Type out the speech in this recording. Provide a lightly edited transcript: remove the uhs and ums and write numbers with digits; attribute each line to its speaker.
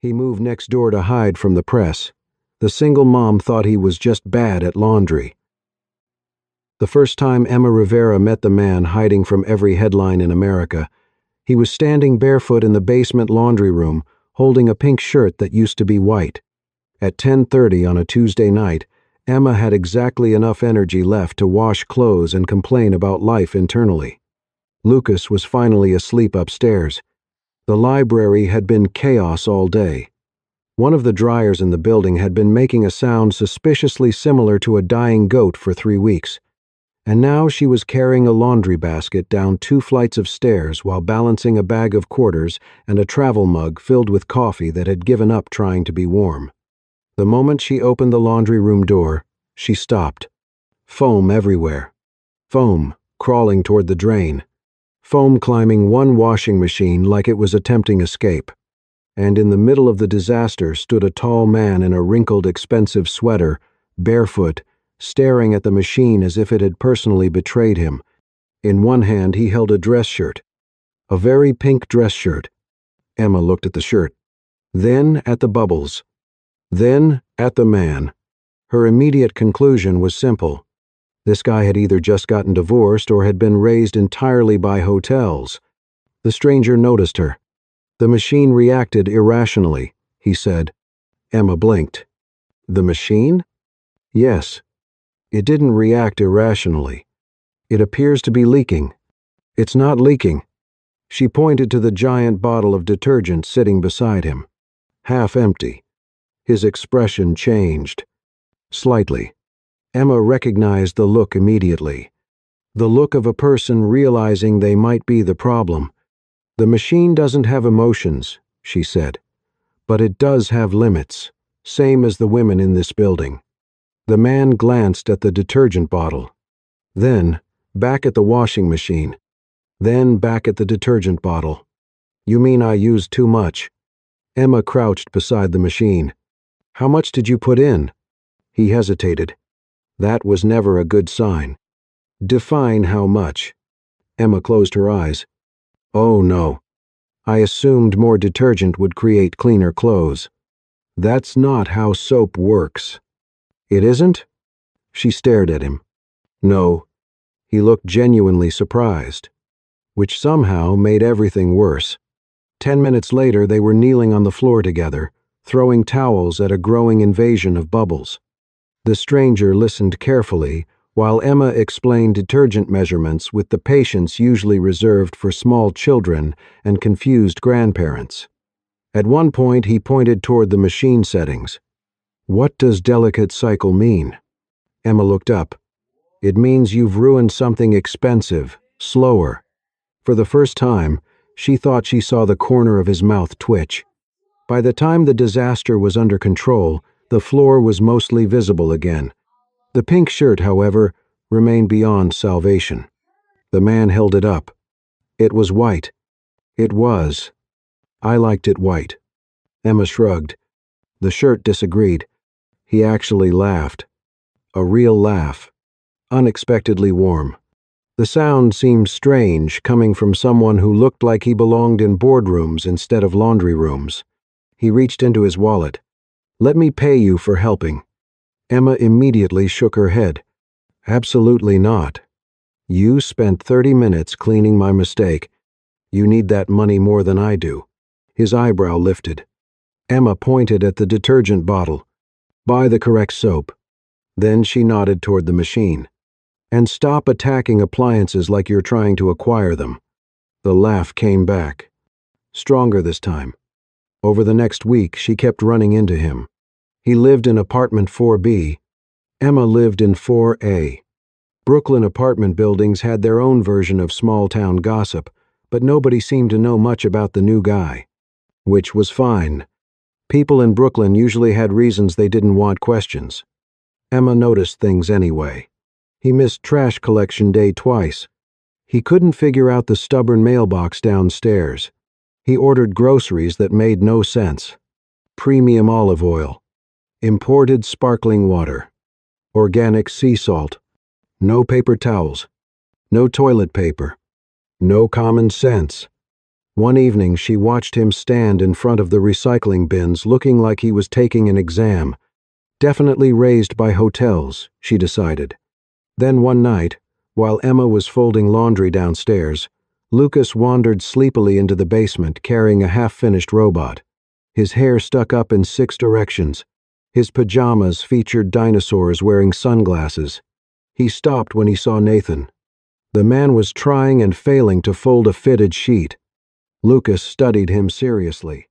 Speaker 1: He moved next door to hide from the press. The single mom thought he was just bad at laundry. The first time Emma Rivera met the man hiding from every headline in America, he was standing barefoot in the basement laundry room, holding a pink shirt that used to be white. At 10:30 on a Tuesday night, Emma had exactly enough energy left to wash clothes and complain about life internally. Lucas was finally asleep upstairs. The library had been chaos all day. One of the dryers in the building had been making a sound suspiciously similar to a dying goat for 3 weeks. And now she was carrying a laundry basket down 2 flights of stairs while balancing a bag of quarters and a travel mug filled with coffee that had given up trying to be warm. The moment she opened the laundry room door, she stopped. Foam everywhere. Foam crawling toward the drain. Foam climbing one washing machine like it was attempting escape. And in the middle of the disaster stood a tall man in a wrinkled, expensive sweater, barefoot, staring at the machine as if it had personally betrayed him. In one hand he held a dress shirt. A very pink dress shirt. Emma looked at the shirt. Then at the bubbles. Then at the man. Her immediate conclusion was simple. This guy had either just gotten divorced or had been raised entirely by hotels. The stranger noticed her. The machine reacted irrationally, he said. Emma blinked. The machine? Yes. It didn't react irrationally. It appears to be leaking. It's not leaking. She pointed to the giant bottle of detergent sitting beside him. Half empty. His expression changed. Slightly. Emma recognized the look immediately. The look of a person realizing they might be the problem. The machine doesn't have emotions, she said. But it does have limits, same as the women in this building. The man glanced at the detergent bottle. Then, back at the washing machine. Then back at the detergent bottle. You mean I used too much? Emma crouched beside the machine. How much did you put in? He hesitated. That was never a good sign. Define how much. Emma closed her eyes. Oh no. I assumed more detergent would create cleaner clothes. That's not how soap works. It isn't? She stared at him. No. He looked genuinely surprised, which somehow made everything worse. 10 minutes later they were kneeling on the floor together, throwing towels at a growing invasion of bubbles. The stranger listened carefully while Emma explained detergent measurements with the patience usually reserved for small children and confused grandparents. At one point he pointed toward the machine settings. What does delicate cycle mean? Emma looked up. It means you've ruined something expensive, slower. For the first time, she thought she saw the corner of his mouth twitch. By the time the disaster was under control, the floor was mostly visible again. The pink shirt, however, remained beyond salvation. The man held it up. It was white. It was. I liked it white. Emma shrugged. The shirt disagreed. He actually laughed. A real laugh. Unexpectedly warm. The sound seemed strange, coming from someone who looked like he belonged in boardrooms instead of laundry rooms. He reached into his wallet. Let me pay you for helping. Emma immediately shook her head. Absolutely not. You spent 30 minutes cleaning my mistake. You need that money more than I do. His eyebrow lifted. Emma pointed at the detergent bottle. Buy the correct soap. Then she nodded toward the machine. And stop attacking appliances like you're trying to acquire them. The laugh came back. Stronger this time. Over the next week, she kept running into him. He lived in apartment 4B. Emma lived in 4A. Brooklyn apartment buildings had their own version of small-town gossip, but nobody seemed to know much about the new guy. Which was fine. People in Brooklyn usually had reasons they didn't want questions. Emma noticed things anyway. He missed trash collection day twice. He couldn't figure out the stubborn mailbox downstairs. He ordered groceries that made no sense. Premium olive oil. Imported sparkling water. Organic sea salt. No paper towels. No toilet paper. No common sense. One evening she watched him stand in front of the recycling bins looking like he was taking an exam. Definitely raised by hotels, she decided. Then one night, while Emma was folding laundry downstairs, Lucas wandered sleepily into the basement carrying a half-finished robot. His hair stuck up in 6 directions. His pajamas featured dinosaurs wearing sunglasses. He stopped when he saw Nathan. The man was trying and failing to fold a fitted sheet. Lucas studied him seriously.